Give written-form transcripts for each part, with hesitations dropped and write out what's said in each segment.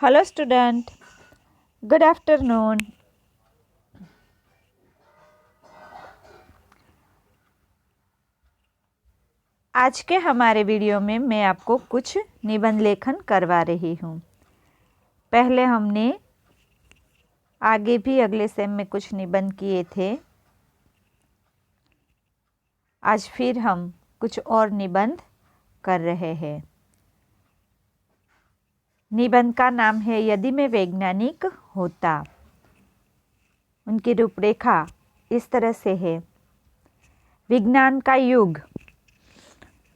Hello student, good afternoon. आज के हमारे वीडियो में मैं आपको कुछ निबंध लेखन करवा रही हूँ। पहले हमने आगे भी अगले सेम में कुछ निबंध किए थे। आज फिर हम कुछ और निबंध कर रहे हैं। निबंध का नाम है यदि मैं वैज्ञानिक होता। उनकी रूपरेखा इस तरह से है। विज्ञान का युग,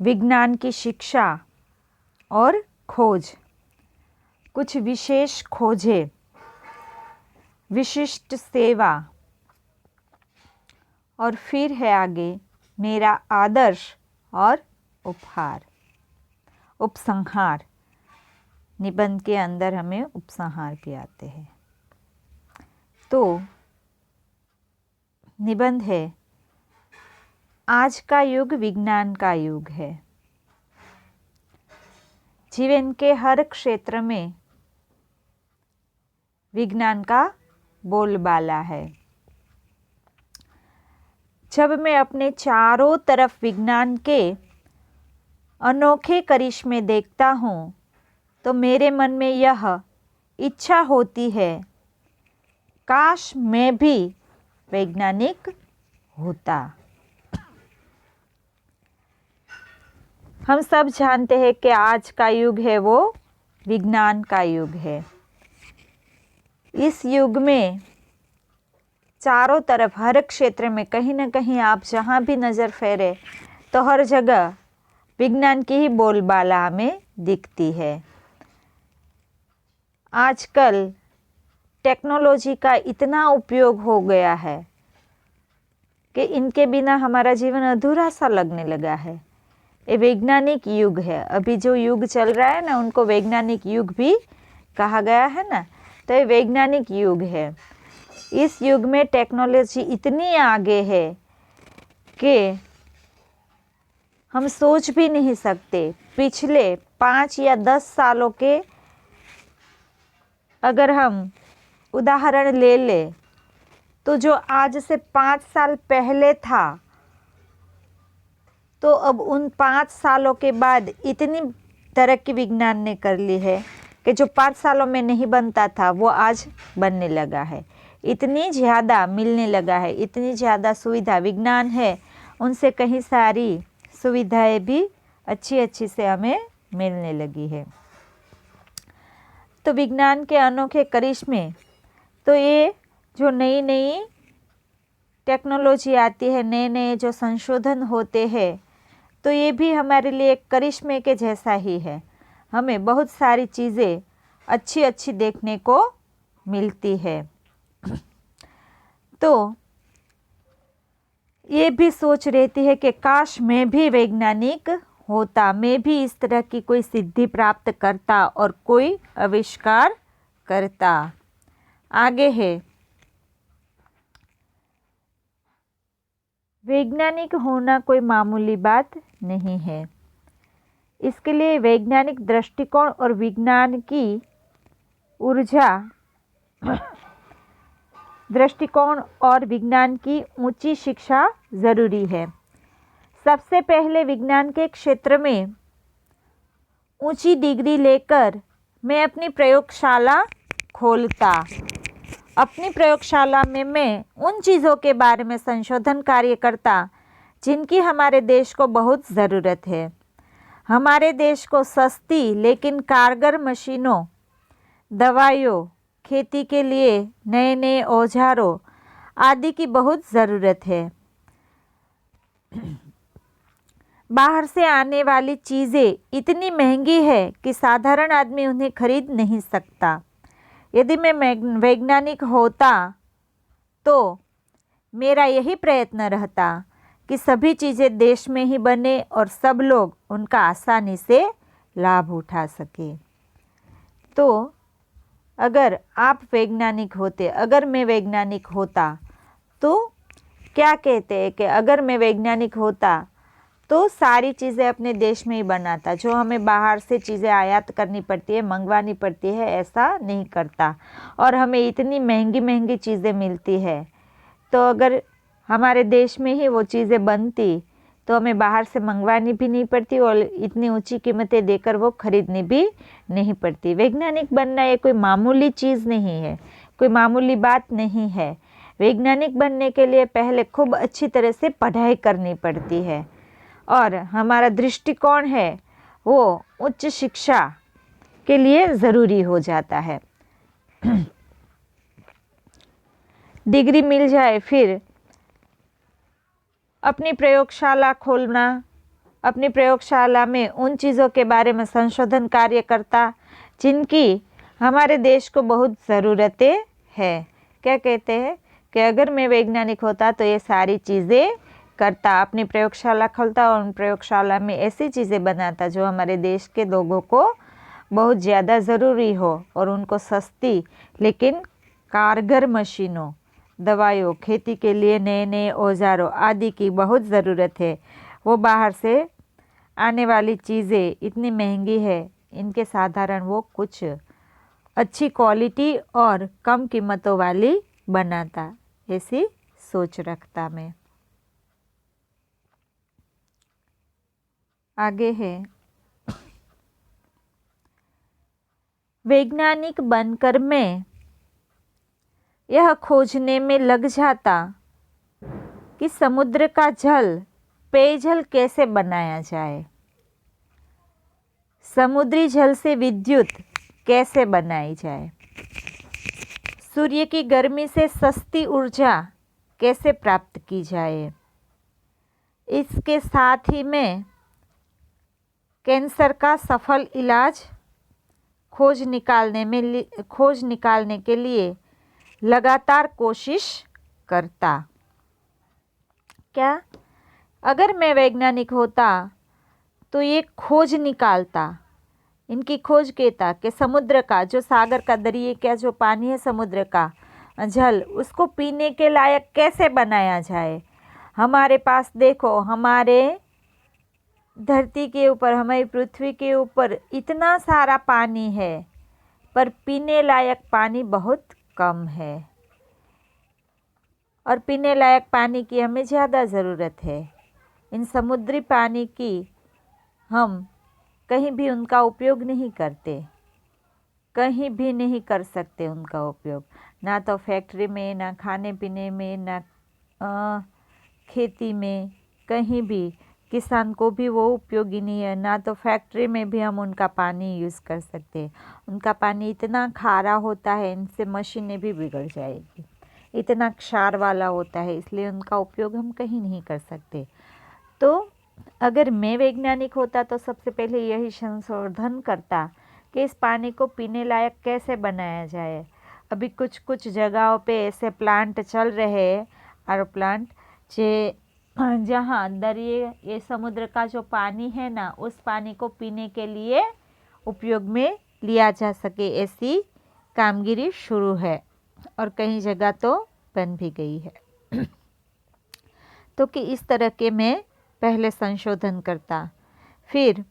विज्ञान की शिक्षा और खोज, कुछ विशेष खोजें, विशिष्ट सेवा, और फिर है आगे मेरा आदर्श और उपसंहार। निबंध के अंदर हमें उपसंहार भी आते हैं। तो निबंध है आज का युग विज्ञान का युग है। जीवन के हर क्षेत्र में विज्ञान का बोलबाला है। जब मैं अपने चारों तरफ विज्ञान के अनोखे करिश्मे देखता हूँ तो मेरे मन में यह इच्छा होती है, काश मैं भी वैज्ञानिक होता। हम सब जानते हैं कि आज का युग है वो विज्ञान का युग है। इस युग में चारों तरफ हर क्षेत्र में कहीं ना कहीं आप जहाँ भी नज़र फेरे तो हर जगह विज्ञान की ही बोलबाला हमें दिखती है। आजकल टेक्नोलॉजी का इतना उपयोग हो गया है कि इनके बिना हमारा जीवन अधूरा सा लगने लगा है। ये वैज्ञानिक युग है। अभी जो युग चल रहा है ना, उनको वैज्ञानिक युग भी कहा गया है ना। तो ये वैज्ञानिक युग है। इस युग में टेक्नोलॉजी इतनी आगे है कि हम सोच भी नहीं सकते। पिछले 5 या 10 सालों के अगर हम उदाहरण ले ले तो जो आज से 5 साल पहले था, तो अब उन 5 सालों के बाद इतनी तरक्की विज्ञान ने कर ली है कि जो 5 सालों में नहीं बनता था वो आज बनने लगा है। इतनी ज़्यादा मिलने लगा है, इतनी ज़्यादा सुविधा विज्ञान है, उनसे कहीं सारी सुविधाएं भी अच्छी से हमें मिलने लगी है। तो विज्ञान के अनोखे करिश्मे, तो ये जो नई नई टेक्नोलॉजी आती है, नए नए जो संशोधन होते हैं, तो ये भी हमारे लिए एक करिश्मे के जैसा ही है। हमें बहुत सारी चीज़ें अच्छी देखने को मिलती है। तो ये भी सोच रहती है कि काश मैं भी वैज्ञानिक होता, मैं भी इस तरह की कोई सिद्धि प्राप्त करता और कोई आविष्कार करता। आगे है वैज्ञानिक होना कोई मामूली बात नहीं है। इसके लिए वैज्ञानिक दृष्टिकोण और विज्ञान की ऊर्जा दृष्टिकोण और विज्ञान की ऊंची शिक्षा जरूरी है। सबसे पहले विज्ञान के क्षेत्र में ऊंची डिग्री लेकर मैं अपनी प्रयोगशाला खोलता। अपनी प्रयोगशाला में मैं उन चीज़ों के बारे में संशोधन कार्य करता जिनकी हमारे देश को बहुत ज़रूरत है। हमारे देश को सस्ती लेकिन कारगर मशीनों, दवाइयों, खेती के लिए नए नए औजारों आदि की बहुत ज़रूरत है। बाहर से आने वाली चीज़ें इतनी महंगी है कि साधारण आदमी उन्हें खरीद नहीं सकता। यदि मैं वैज्ञानिक होता तो मेरा यही प्रयत्न रहता कि सभी चीज़ें देश में ही बने और सब लोग उनका आसानी से लाभ उठा सके। तो अगर आप वैज्ञानिक होते, अगर मैं वैज्ञानिक होता, तो क्या कहते हैं कि अगर मैं वैज्ञानिक होता तो सारी चीज़ें अपने देश में ही बनाता, जो हमें बाहर से चीज़ें आयात करनी पड़ती है, मंगवानी पड़ती है, ऐसा नहीं करता। और हमें इतनी महंगी महंगी चीज़ें मिलती है, तो अगर हमारे देश में ही वो चीज़ें बनती तो हमें बाहर से मंगवानी भी नहीं पड़ती और इतनी ऊंची कीमतें देकर वो खरीदनी भी नहीं पड़ती। वैज्ञानिक बनना ये कोई मामूली चीज़ नहीं है, कोई मामूली बात नहीं है। वैज्ञानिक बनने के लिए पहले खूब अच्छी तरह से पढ़ाई करनी पड़ती है और हमारा दृष्टिकोण है वो उच्च शिक्षा के लिए ज़रूरी हो जाता है। डिग्री मिल जाए फिर अपनी प्रयोगशाला खोलना, अपनी प्रयोगशाला में उन चीज़ों के बारे में संशोधन कार्य करता जिनकी हमारे देश को बहुत ज़रूरतें है। क्या कहते हैं कि अगर मैं वैज्ञानिक होता तो ये सारी चीज़ें करता, अपनी प्रयोगशाला खोलता और उन प्रयोगशाला में ऐसी चीज़ें बनाता जो हमारे देश के लोगों को बहुत ज़्यादा ज़रूरी हो और उनको सस्ती लेकिन कारगर मशीनों, दवाइयों, खेती के लिए नए नए औजारों आदि की बहुत ज़रूरत है। वो बाहर से आने वाली चीज़ें इतनी महंगी है, इनके साधारण वो कुछ अच्छी क्वालिटी और कम कीमतों वाली बनाता, ऐसी सोच रखता मैं। आगे है, वैज्ञानिक बनकर मैं यह खोजने में लग जाता कि समुद्र का जल पेयजल कैसे बनाया जाए, समुद्री जल से विद्युत कैसे बनाई जाए, सूर्य की गर्मी से सस्ती ऊर्जा कैसे प्राप्त की जाए। इसके साथ ही मैं कैंसर का सफल इलाज खोज निकालने के लिए लगातार कोशिश करता। क्या अगर मैं वैज्ञानिक होता तो ये खोज निकालता, इनकी खोज कहता कि समुद्र का जो सागर का दरिया का जो पानी है, समुद्र का जल, उसको पीने के लायक कैसे बनाया जाए। हमारे पास देखो, हमारे धरती के ऊपर, हमारी पृथ्वी के ऊपर इतना सारा पानी है पर पीने लायक पानी बहुत कम है और पीने लायक पानी की हमें ज़्यादा ज़रूरत है। इन समुद्री पानी की हम कहीं भी उनका उपयोग नहीं करते, कहीं भी नहीं कर सकते उनका उपयोग, ना तो फैक्ट्री में, ना खाने पीने में, ना खेती में, कहीं भी किसान को भी वो उपयोगी नहीं है। ना तो फैक्ट्री में भी हम उनका पानी यूज़ कर सकते। उनका पानी इतना खारा होता है, इनसे मशीनें भी बिगड़ जाएगी, इतना क्षार वाला होता है, इसलिए उनका उपयोग हम कहीं नहीं कर सकते। तो अगर मैं वैज्ञानिक होता तो सबसे पहले यही संशोधन करता कि इस पानी को पीने लायक कैसे बनाया जाए। अभी कुछ कुछ जगहों पे ऐसे प्लांट चल रहे हैं, आर प्लांट, जहाँ दरिया, ये समुद्र का जो पानी है ना, उस पानी को पीने के लिए उपयोग में लिया जा सके, ऐसी कामगिरी शुरू है और कई जगह तो बन भी गई है। तो कि इस तरह के मैं पहले संशोधन करता, फिर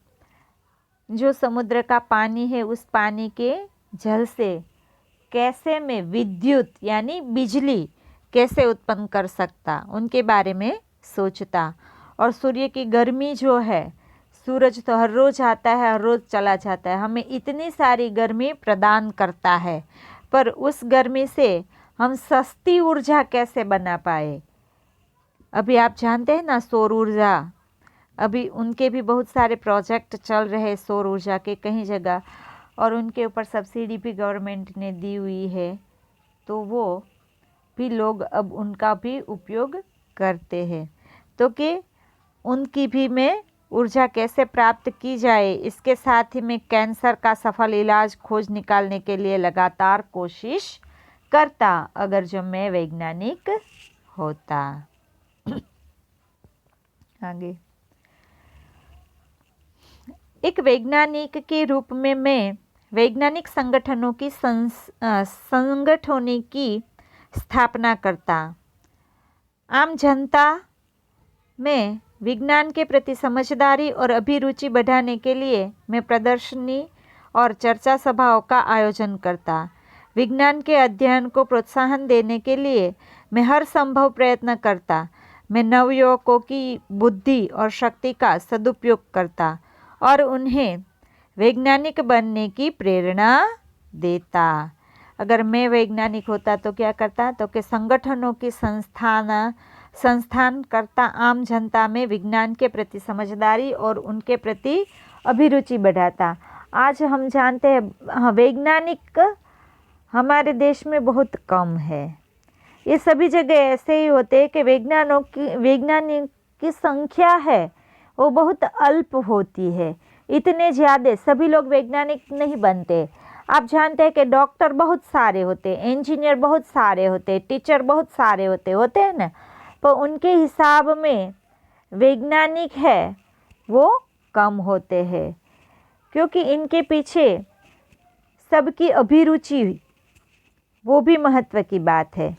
जो समुद्र का पानी है उस पानी के जल से कैसे मैं विद्युत यानी बिजली कैसे उत्पन्न कर सकता, उनके बारे में सोचता। और सूर्य की गर्मी जो है, सूरज तो हर रोज़ आता है, हर रोज़ चला जाता है, हमें इतनी सारी गर्मी प्रदान करता है, पर उस गर्मी से हम सस्ती ऊर्जा कैसे बना पाए। अभी आप जानते हैं ना, सौर ऊर्जा, अभी उनके भी बहुत सारे प्रोजेक्ट चल रहे हैं सौर ऊर्जा के कई जगह, और उनके ऊपर सब्सिडी भी गवर्नमेंट ने दी हुई है, तो वो भी लोग अब उनका भी उपयोग करते हैं। तो कि उनकी भी मैं ऊर्जा कैसे प्राप्त की जाए, इसके साथ ही मैं कैंसर का सफल इलाज खोज निकालने के लिए लगातार कोशिश करता, अगर जो मैं वैज्ञानिक होता। आगे, एक वैज्ञानिक के रूप में मैं वैज्ञानिक संगठनों की संगठनों की स्थापना करता, आम जनता में विज्ञान के प्रति समझदारी और अभिरुचि बढ़ाने के लिए मैं प्रदर्शनी और चर्चा सभाओं का आयोजन करता। विज्ञान के अध्ययन को प्रोत्साहन देने के लिए मैं हर संभव प्रयत्न करता। मैं नवयुवकों की बुद्धि और शक्ति का सदुपयोग करता और उन्हें वैज्ञानिक बनने की प्रेरणा देता। अगर मैं वैज्ञानिक होता तो क्या करता, तो कि संगठनों की संस्थानकर्ता आम जनता में विज्ञान के प्रति समझदारी और उनके प्रति अभिरुचि बढ़ाता। आज हम जानते हैं वैज्ञानिक हमारे देश में बहुत कम है। ये सभी जगह ऐसे ही होते हैं कि वैज्ञानिक की संख्या है वो बहुत अल्प होती है। इतने ज़्यादा सभी लोग वैज्ञानिक नहीं बनते। आप जानते हैं कि डॉक्टर बहुत सारे होते हैं, इंजीनियर बहुत सारे होते हैं, टीचर बहुत सारे होते हैं ना, तो उनके हिसाब में वैज्ञानिक है वो कम होते हैं, क्योंकि इनके पीछे सबकी अभिरुचि वो भी महत्व की बात है।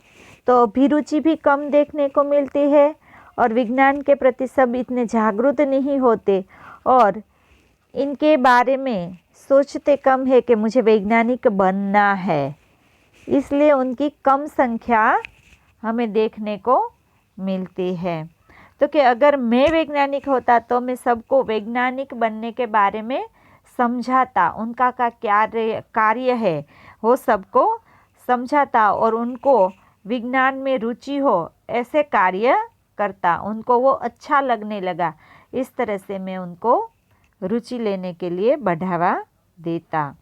तो अभिरुचि भी कम देखने को मिलती है और विज्ञान के प्रति सब इतने जागरूक नहीं होते और इनके बारे में सोचते कम है कि मुझे वैज्ञानिक बनना है, इसलिए उनकी कम संख्या हमें देखने को मिलती है। तो कि अगर मैं वैज्ञानिक होता तो मैं सबको वैज्ञानिक बनने के बारे में समझाता, उनका का क्या कार्य है वो सबको समझाता और उनको विज्ञान में रुचि हो ऐसे कार्य करता, उनको वो अच्छा लगने लगा, इस तरह से मैं उनको रुचि लेने के लिए बढ़ावा देता।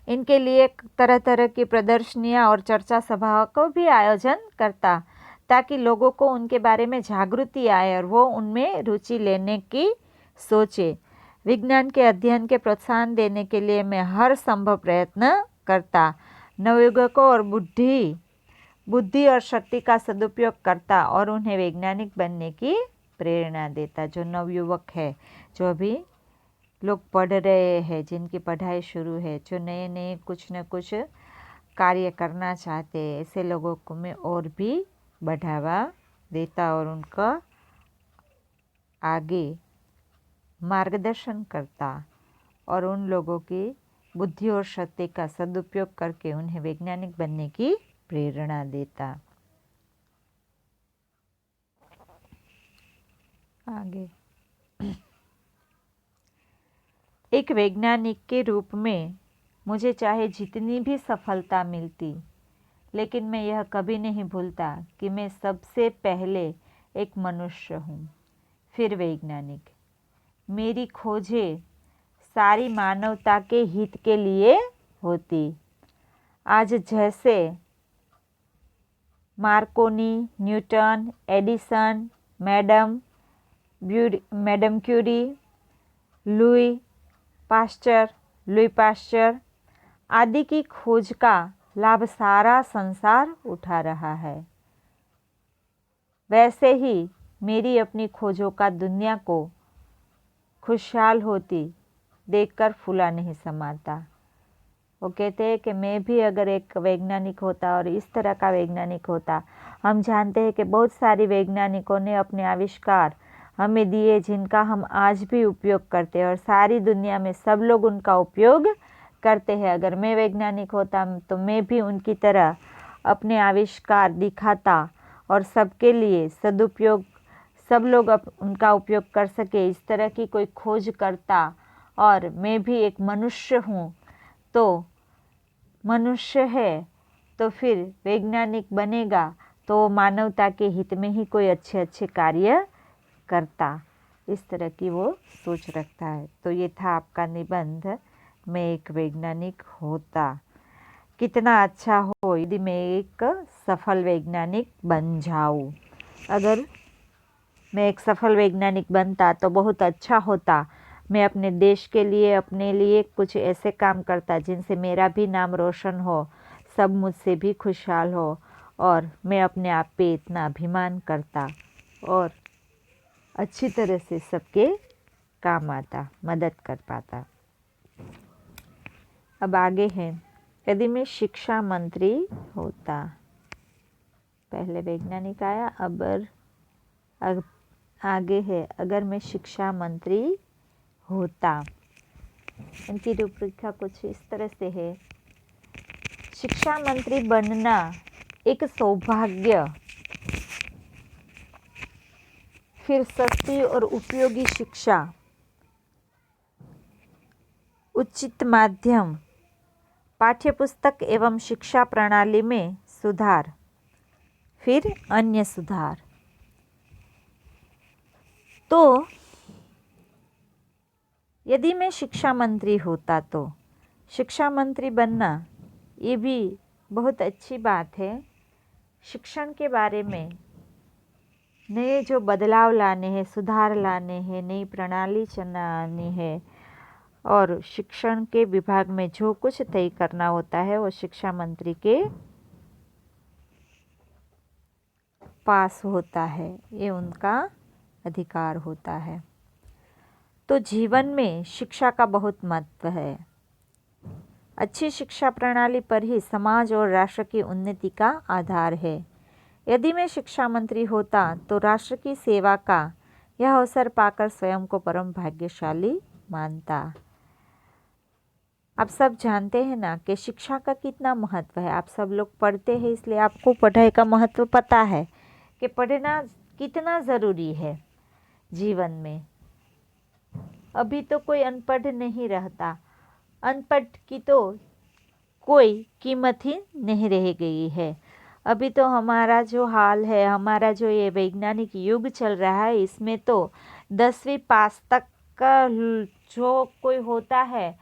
इनके लिए तरह तरह की प्रदर्शनियाँ और चर्चा सभाओं को भी आयोजन करता ताकि लोगों को उनके बारे में जागृति आए और वो उनमें रुचि लेने की सोचे। विज्ञान के अध्ययन के प्रोत्साहन देने के लिए मैं हर संभव प्रयत्न करता। नवयुवकों और बुद्धि और शक्ति का सदुपयोग करता और उन्हें वैज्ञानिक बनने की प्रेरणा देता। जो नवयुवक है, जो अभी लोग पढ़ रहे हैं, जिनकी पढ़ाई शुरू है, जो नए नए कुछ न कुछ कार्य करना चाहते हैं, ऐसे लोगों को मैं और भी बढ़ावा देता और उनका आगे मार्गदर्शन करता और उन लोगों की बुद्धि और शक्ति का सदुपयोग करके उन्हें वैज्ञानिक बनने की प्रेरणा देता। आगे एक वैज्ञानिक के रूप में मुझे चाहे जितनी भी सफलता मिलती, लेकिन मैं यह कभी नहीं भूलता कि मैं सबसे पहले एक मनुष्य हूँ, फिर वैज्ञानिक। मेरी खोजें सारी मानवता के हित के लिए होती। आज जैसे Marconi, Newton, Edison, madam Curie, Louis Pasteur आदि की खोज का लाभ सारा संसार उठा रहा है, वैसे ही मेरी अपनी खोजों का दुनिया को खुशहाल होती देखकर फूला नहीं समाता। वो कहते हैं कि मैं भी अगर एक वैज्ञानिक होता और इस तरह का वैज्ञानिक होता। हम जानते हैं कि बहुत सारे वैज्ञानिकों ने अपने आविष्कार हमें दिए जिनका हम आज भी उपयोग करते हैं और सारी दुनिया में सब लोग उनका उपयोग करते हैं। अगर मैं वैज्ञानिक होता तो मैं भी उनकी तरह अपने आविष्कार दिखाता और सबके लिए सदुपयोग, सब लोग उनका उपयोग कर सके, इस तरह की कोई खोज करता। और मैं भी एक मनुष्य हूँ, तो मनुष्य है तो फिर वैज्ञानिक बनेगा तो मानवता के हित में ही कोई अच्छे अच्छे कार्य करता, इस तरह की वो सोच रखता है। तो ये था आपका निबंध, मैं एक वैज्ञानिक होता। कितना अच्छा हो यदि मैं एक सफल वैज्ञानिक बन जाऊँ। अगर मैं एक सफल वैज्ञानिक बनता तो बहुत अच्छा होता। मैं अपने देश के लिए, अपने लिए कुछ ऐसे काम करता जिनसे मेरा भी नाम रोशन हो, सब मुझसे भी खुशहाल हो और मैं अपने आप पे इतना अभिमान करता और अच्छी तरह से सबके काम आता, मदद कर पाता। अब आगे है, यदि मैं शिक्षा मंत्री होता। पहले वैज्ञानिक आया, अब आगे है अगर मैं शिक्षा मंत्री होता। उनकी रूपरेखा कुछ इस तरह से है। शिक्षा मंत्री बनना एक सौभाग्य, फिर सस्ती और उपयोगी शिक्षा, उचित माध्यम, पाठ्यपुस्तक एवं शिक्षा प्रणाली में सुधार, फिर अन्य सुधार। तो यदि मैं शिक्षा मंत्री होता तो शिक्षा मंत्री बनना ये भी बहुत अच्छी बात है। शिक्षण के बारे में नए जो बदलाव लाने हैं, सुधार लाने हैं, नई प्रणाली चलानी है और शिक्षण के विभाग में जो कुछ तय करना होता है वो शिक्षा मंत्री के पास होता है, ये उनका अधिकार होता है। तो जीवन में शिक्षा का बहुत महत्व है। अच्छी शिक्षा प्रणाली पर ही समाज और राष्ट्र की उन्नति का आधार है। यदि मैं शिक्षा मंत्री होता तो राष्ट्र की सेवा का यह अवसर पाकर स्वयं को परम भाग्यशाली मानता। आप सब जानते हैं ना कि शिक्षा का कितना महत्व है। आप सब लोग पढ़ते हैं इसलिए आपको पढ़ाई का महत्व पता है कि पढ़ना कितना ज़रूरी है जीवन में। अभी तो कोई अनपढ़ नहीं रहता, अनपढ़ की तो कोई कीमत ही नहीं रह गई है। अभी तो हमारा जो हाल है, हमारा जो ये वैज्ञानिक युग चल रहा है, इसमें तो 10वीं पास तक का जो कोई होता है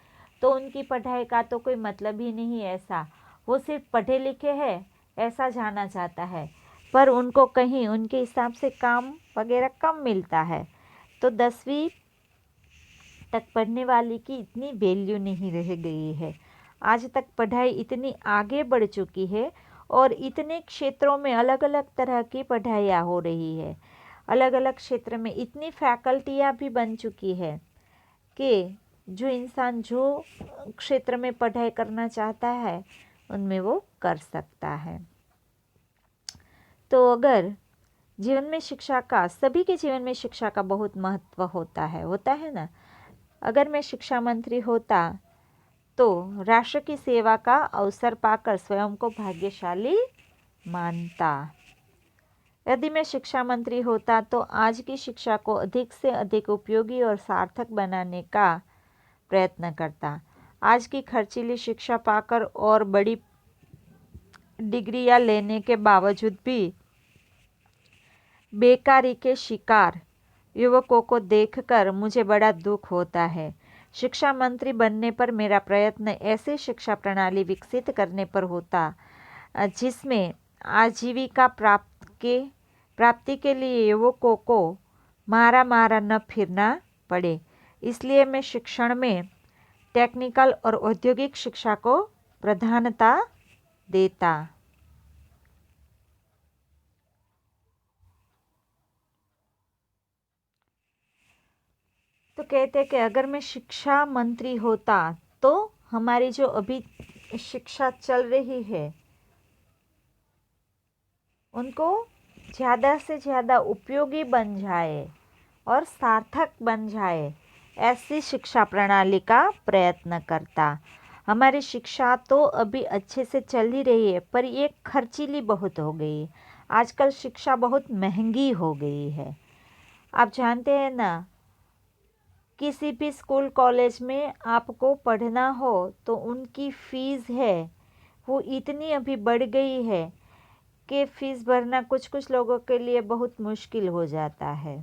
तो उनकी पढ़ाई का तो कोई मतलब ही नहीं है। ऐसा वो सिर्फ पढ़े लिखे हैं ऐसा जाना जाता है, पर उनको कहीं उनके हिसाब से काम वगैरह कम मिलता है। तो 10वीं तक पढ़ने वाली की इतनी वैल्यू नहीं रह गई है। आज तक पढ़ाई इतनी आगे बढ़ चुकी है और इतने क्षेत्रों में अलग अलग तरह की पढ़ाइयाँ हो रही है। अलग अलग क्षेत्र में इतनी फैकल्टियाँ भी बन चुकी है कि जो इंसान जो क्षेत्र में पढ़ाई करना चाहता है उनमें वो कर सकता है। तो अगर जीवन में शिक्षा का, सभी के जीवन में शिक्षा का बहुत महत्व होता है ना। अगर मैं शिक्षा मंत्री होता तो राष्ट्र की सेवा का अवसर पाकर स्वयं को भाग्यशाली मानता। यदि मैं शिक्षा मंत्री होता तो आज की शिक्षा को अधिक से अधिक उपयोगी और सार्थक बनाने का प्रयत्न करता। आज की खर्चीली शिक्षा पाकर और बड़ी डिग्रियां लेने के बावजूद भी बेकारी के शिकार युवकों को देखकर मुझे बड़ा दुख होता है। शिक्षा मंत्री बनने पर मेरा प्रयत्न ऐसी शिक्षा प्रणाली विकसित करने पर होता जिसमें आजीविका प्राप्ति के लिए युवकों को मारा न फिरना पड़े। इसलिए मैं शिक्षण में टेक्निकल और औद्योगिक शिक्षा को प्राधान्यता देता। तो कहते हैं कि अगर मैं शिक्षा मंत्री होता तो हमारी जो अभी शिक्षा चल रही है उनको ज़्यादा से ज़्यादा उपयोगी बन जाए और सार्थक बन जाए, ऐसी शिक्षा प्रणाली का प्रयत्न करता। हमारी शिक्षा तो अभी अच्छे से चल ही रही है पर ये खर्चीली बहुत हो गई। आजकल शिक्षा बहुत महंगी हो गई है। आप जानते हैं ना, किसी भी स्कूल कॉलेज में आपको पढ़ना हो तो उनकी फ़ीस है वो इतनी अभी बढ़ गई है कि फ़ीस भरना कुछ कुछ लोगों के लिए बहुत मुश्किल हो जाता है।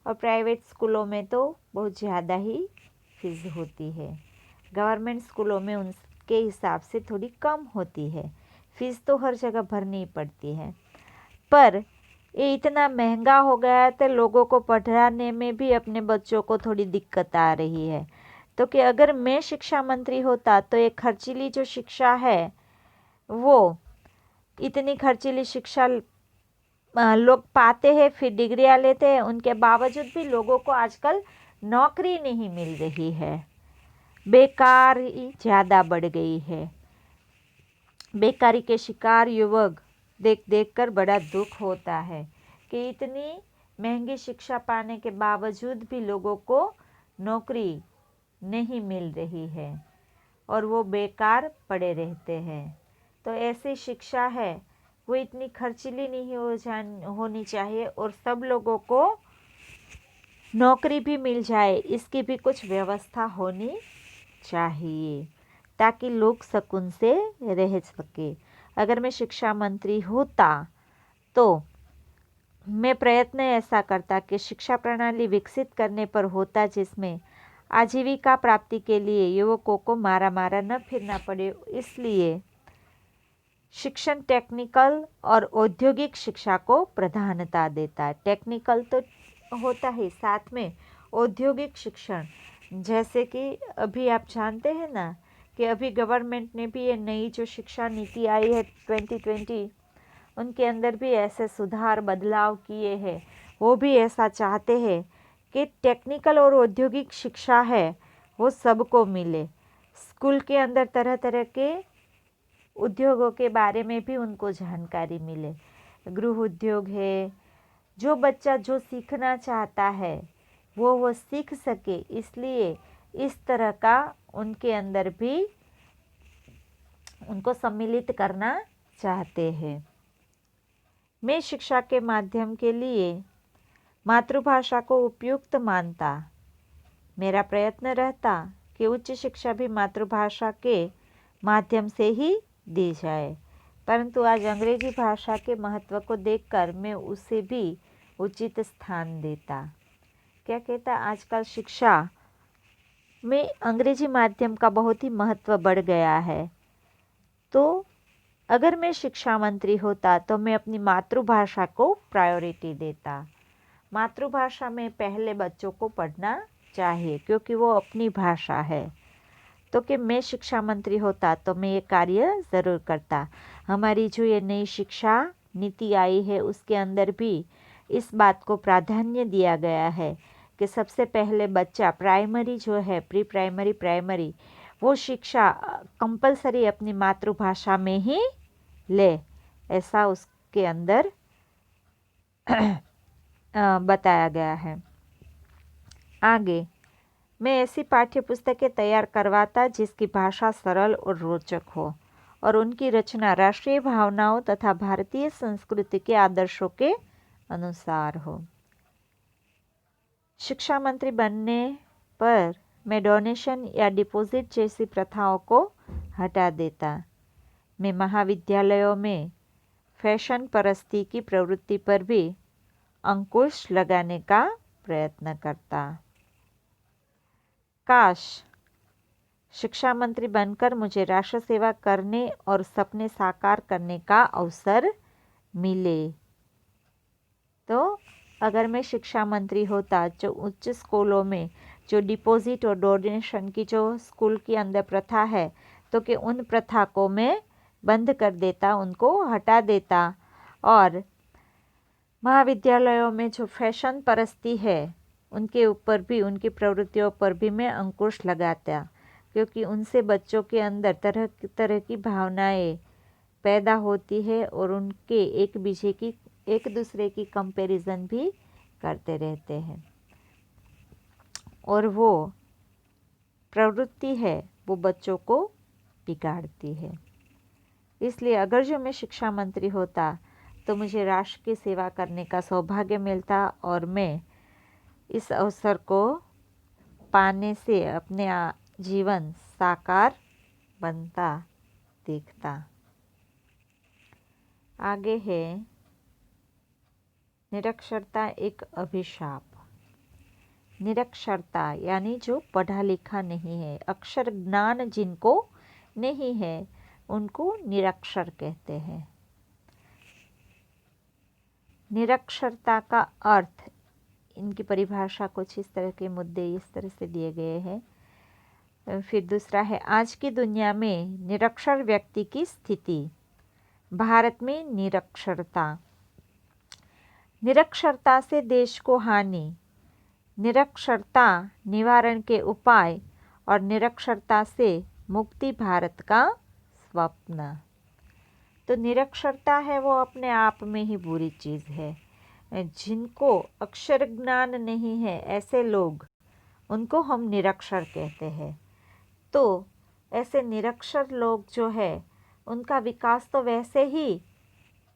और प्राइवेट स्कूलों में तो बहुत ज़्यादा ही फ़ीस होती है। गवर्नमेंट स्कूलों में उनके हिसाब से थोड़ी कम होती है। फ़ीस तो हर जगह भरनी पड़ती है, पर ये इतना महंगा हो गया है तो लोगों को पढ़ाने में भी अपने बच्चों को थोड़ी दिक्कत आ रही है। तो कि अगर मैं शिक्षा मंत्री होता तो ये खर्चीली जो शिक्षा है वो इतनी खर्चीली शिक्षा लोग पाते हैं, फिर डिग्रियां लेते हैं, उनके बावजूद भी लोगों को आजकल नौकरी नहीं मिल रही है। बेकारी ज़्यादा बढ़ गई है। बेकारी के शिकार युवक देख कर बड़ा दुख होता है कि इतनी महंगी शिक्षा पाने के बावजूद भी लोगों को नौकरी नहीं मिल रही है और वो बेकार पड़े रहते हैं। तो ऐसी शिक्षा है वो इतनी खर्चीली नहीं होनी चाहिए और सब लोगों को नौकरी भी मिल जाए, इसकी भी कुछ व्यवस्था होनी चाहिए ताकि लोग सुकून से रह सके। अगर मैं शिक्षा मंत्री होता तो मैं प्रयत्न ऐसा करता कि शिक्षा प्रणाली विकसित करने पर होता जिसमें आजीविका प्राप्ति के लिए युवकों को मारा मारा न फिरना पड़े। इसलिए शिक्षण टेक्निकल और औद्योगिक शिक्षा को प्राधान्यता देता है। टेक्निकल तो होता है, साथ में औद्योगिक शिक्षण, जैसे कि अभी आप जानते हैं ना कि अभी गवर्नमेंट ने भी ये नई जो शिक्षा नीति आई है 2020, उनके अंदर भी ऐसे सुधार बदलाव किए हैं। वो भी ऐसा चाहते हैं कि टेक्निकल और औद्योगिक शिक्षा है वो सबको मिले। स्कूल के अंदर तरह तरह के उद्योगों के बारे में भी उनको जानकारी मिले। गृह उद्योग है, जो बच्चा जो सीखना चाहता है वो सीख सके, इसलिए इस तरह का उनके अंदर भी उनको सम्मिलित करना चाहते हैं। मैं शिक्षा के माध्यम के लिए मातृभाषा को उपयुक्त मानता। मेरा प्रयत्न रहता कि उच्च शिक्षा भी मातृभाषा के माध्यम से ही दी जाए, परंतु आज अंग्रेजी भाषा के महत्व को देखकर मैं उसे भी उचित स्थान देता। क्या कहता, आजकल शिक्षा में अंग्रेजी माध्यम का बहुत ही महत्व बढ़ गया है। तो अगर मैं शिक्षा मंत्री होता तो मैं अपनी मातृभाषा को प्रायोरिटी देता। मातृभाषा में पहले बच्चों को पढ़ना चाहिए क्योंकि वो अपनी भाषा है। तो कि मैं शिक्षा मंत्री होता तो मैं ये कार्य ज़रूर करता। हमारी जो ये नई शिक्षा नीति आई है उसके अंदर भी इस बात को प्राधान्य दिया गया है कि सबसे पहले बच्चा प्राइमरी जो है, प्री प्राइमरी, प्राइमरी, वो शिक्षा कंपलसरी अपनी मातृभाषा में ही ले, ऐसा उसके अंदर बताया गया है। आगे मैं ऐसी पाठ्य पुस्तकें तैयार करवाता जिसकी भाषा सरल और रोचक हो और उनकी रचना राष्ट्रीय भावनाओं तथा भारतीय संस्कृति के आदर्शों के अनुसार हो। शिक्षा मंत्री बनने पर मैं डोनेशन या डिपॉजिट जैसी प्रथाओं को हटा देता। मैं महाविद्यालयों में फैशन परस्ती की प्रवृत्ति पर भी अंकुश लगाने का प्रयत्न करता। काश शिक्षा मंत्री बनकर मुझे राष्ट्र सेवा करने और सपने साकार करने का अवसर मिले। तो अगर मैं शिक्षा मंत्री होता, जो उच्च स्कूलों में जो डिपॉजिट और डोनेशन की जो स्कूल के अंदर प्रथा है, तो कि उन प्रथा को मैं बंद कर देता, उनको हटा देता और महाविद्यालयों में जो फैशन परस्ती है उनके ऊपर भी, उनकी प्रवृत्तियों पर भी मैं अंकुश लगाता, क्योंकि उनसे बच्चों के अंदर तरह तरह की भावनाएं पैदा होती है और उनके एक दूसरे की कंपैरिजन भी करते रहते हैं और वो प्रवृत्ति है वो बच्चों को बिगाड़ती है। इसलिए अगर जो मैं शिक्षा मंत्री होता तो मुझे राष्ट्र की सेवा करने का सौभाग्य मिलता और मैं इस अवसर को पाने से अपने जीवन साकार बनता देखता। आगे है निरक्षरता एक अभिशाप। निरक्षरता यानी जो पढ़ा लिखा नहीं है, अक्षर ज्ञान जिनको नहीं है उनको निरक्षर कहते हैं। निरक्षरता का अर्थ, इनकी परिभाषा कुछ इस तरह के मुद्दे इस तरह से दिए गए हैं। फिर दूसरा है आज की दुनिया में निरक्षर व्यक्ति की स्थिति। भारत में निरक्षरता से देश को हानि, निरक्षरता निवारण के उपाय और निरक्षरता से मुक्ति भारत का स्वप्न। तो निरक्षरता है वो अपने आप में ही बुरी चीज़ है। जिनको अक्षर ज्ञान नहीं है, ऐसे लोग, उनको हम निरक्षर कहते हैं। तो ऐसे निरक्षर लोग जो है, उनका विकास तो वैसे ही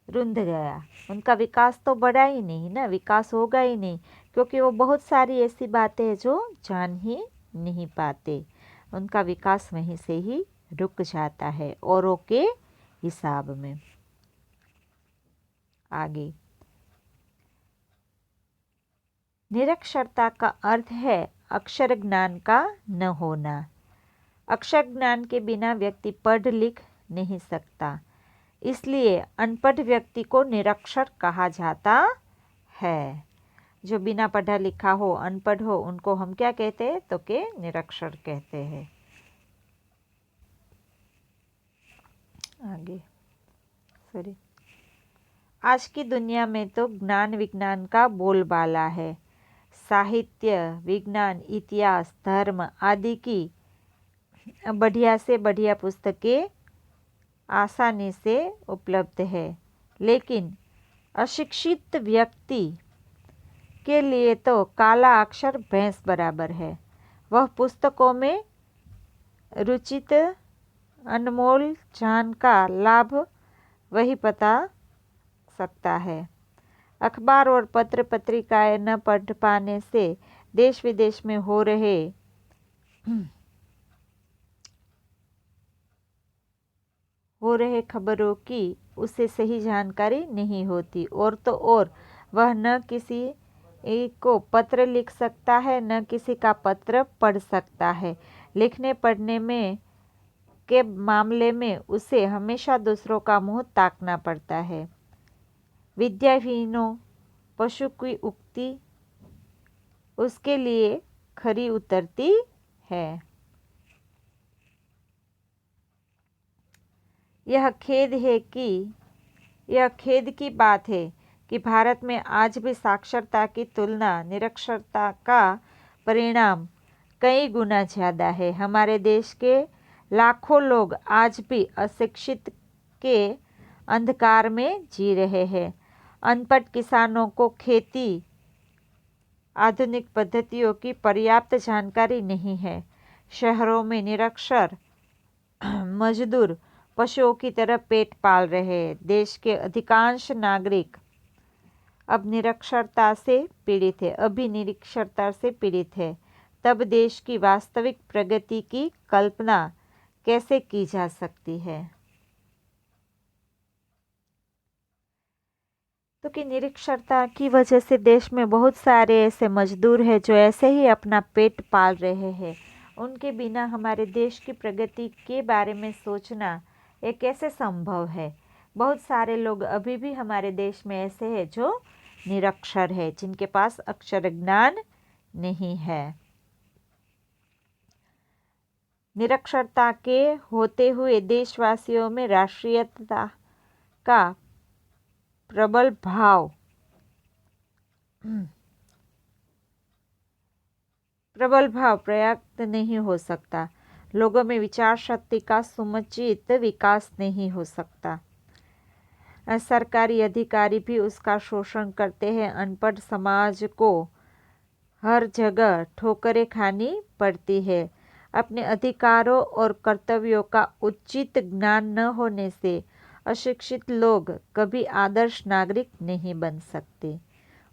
रुंध गया, उनका विकास तो बढ़ा ही नहीं ना, विकास होगा ही नहीं, क्योंकि वो बहुत सारी ऐसी बातें हैं जो जान ही नहीं पाते। उनका विकास वहीं से ही रुक जाता है औरों के हिसाब में। आगे, निरक्षरता का अर्थ है अक्षर ज्ञान का न होना। अक्षर ज्ञान के बिना व्यक्ति पढ़ लिख नहीं सकता, इसलिए अनपढ़ व्यक्ति को निरक्षर कहा जाता है। जो बिना पढ़ा लिखा हो, अनपढ़ हो, उनको हम क्या कहते हैं? तो के निरक्षर कहते हैं। आगे, सॉरी, आज की दुनिया में तो ज्ञान विज्ञान का बोलबाला है। साहित्य, विज्ञान, इतिहास, धर्म आदि की बढ़िया से बढ़िया पुस्तकें आसानी से उपलब्ध है, लेकिन अशिक्षित व्यक्ति के लिए तो काला अक्षर भैंस बराबर है। वह पुस्तकों में रुचित अनमोल ज्ञान का लाभ वही पता सकता है। अखबार और पत्र पत्रिकाएं न पढ़ पाने से देश विदेश में हो रहे खबरों की उसे सही जानकारी नहीं होती, और तो और वह न किसी को पत्र लिख सकता है, न किसी का पत्र पढ़ सकता है। लिखने पढ़ने में के मामले में उसे हमेशा दूसरों का मुंह ताकना पड़ता है। विद्याहीनों पशु की उक्ति उसके लिए खरी उतरती है। यह खेद की बात है कि भारत में आज भी साक्षरता की तुलना निरक्षरता का परिणाम कई गुना ज़्यादा है। हमारे देश के लाखों लोग आज भी अशिक्षित के अंधकार में जी रहे हैं। अनपढ़ किसानों को खेती आधुनिक पद्धतियों की पर्याप्त जानकारी नहीं है। शहरों में निरक्षर मजदूर पशुओं की तरह पेट पाल रहे हैं। देश के अधिकांश नागरिक अभी निरक्षरता से पीड़ित है। तब देश की वास्तविक प्रगति की कल्पना कैसे की जा सकती है? तो कि निरक्षरता की वजह से देश में बहुत सारे ऐसे मजदूर हैं जो ऐसे ही अपना पेट पाल रहे हैं। उनके बिना हमारे देश की प्रगति के बारे में सोचना ये कैसे संभव है? बहुत सारे लोग अभी भी हमारे देश में ऐसे हैं जो निरक्षर है, जिनके पास अक्षर ज्ञान नहीं है। निरक्षरता के होते हुए देशवासियों में राष्ट्रीयता का प्रबल भाव पर्याप्त नहीं हो सकता। लोगों में विचार शक्ति का समुचित विकास नहीं हो सकता। सरकारी अधिकारी भी उसका शोषण करते हैं। अनपढ़ समाज को हर जगह ठोकरें खानी पड़ती है। अपने अधिकारों और कर्तव्यों का उचित ज्ञान न होने से अशिक्षित लोग कभी आदर्श नागरिक नहीं बन सकते,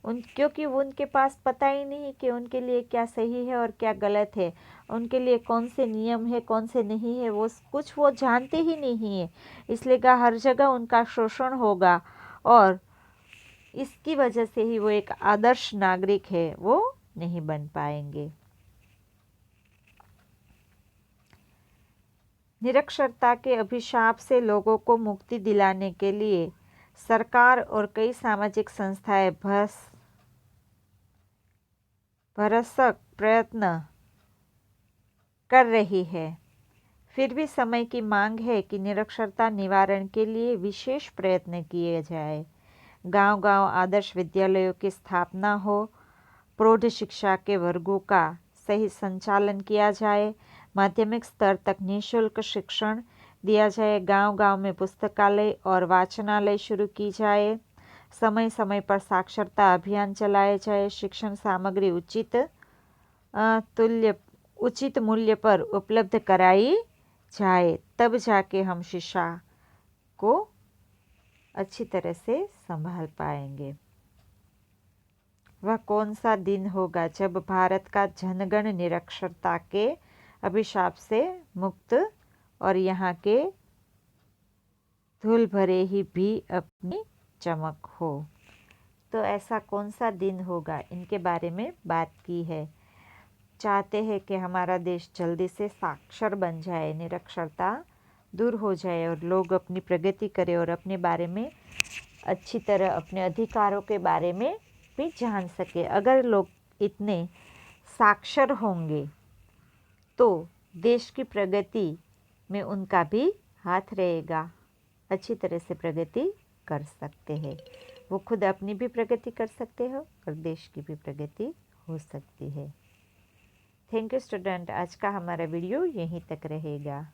क्योंकि उनके पास पता ही नहीं कि उनके लिए क्या सही है और क्या गलत है, उनके लिए कौन से नियम है कौन से नहीं है, वो जानते ही नहीं है। इसलिए हर जगह उनका शोषण होगा और इसकी वजह से ही वो एक आदर्श नागरिक है वो नहीं बन पाएंगे। निरक्षरता के अभिशाप से लोगों को मुक्ति दिलाने के लिए सरकार और कई सामाजिक संस्थाएं भरसक प्रयत्न कर रही है। फिर भी समय की मांग है कि निरक्षरता निवारण के लिए विशेष प्रयत्न किए जाए। गांव-गांव आदर्श विद्यालयों की स्थापना हो, प्रौढ़ शिक्षा के वर्गों का सही संचालन किया जाए, माध्यमिक स्तर तक निःशुल्क शिक्षण दिया जाए, गांव-गांव में पुस्तकालय और वाचनालय शुरू की जाए, समय समय पर साक्षरता अभियान चलाए जाए, शिक्षण सामग्री उचित मूल्य पर उपलब्ध कराई जाए, तब जाके हम शिक्षा को अच्छी तरह से संभाल पाएंगे। वह कौन सा दिन होगा जब भारत का जनगण निरक्षरता के अभिशाप से मुक्त और यहाँ के धूल भरे ही भी अपनी चमक हो। तो ऐसा कौन सा दिन होगा, इनके बारे में बात की है। चाहते हैं कि हमारा देश जल्दी से साक्षर बन जाए, निरक्षरता दूर हो जाए और लोग अपनी प्रगति करें और अपने बारे में अच्छी तरह, अपने अधिकारों के बारे में भी जान सके। अगर लोग इतने साक्षर होंगे तो देश की प्रगति में उनका भी हाथ रहेगा, अच्छी तरह से प्रगति कर सकते हैं। वो खुद अपनी भी प्रगति कर सकते हो और देश की भी प्रगति हो सकती है। थैंक यू स्टूडेंट, आज का हमारा वीडियो यहीं तक रहेगा।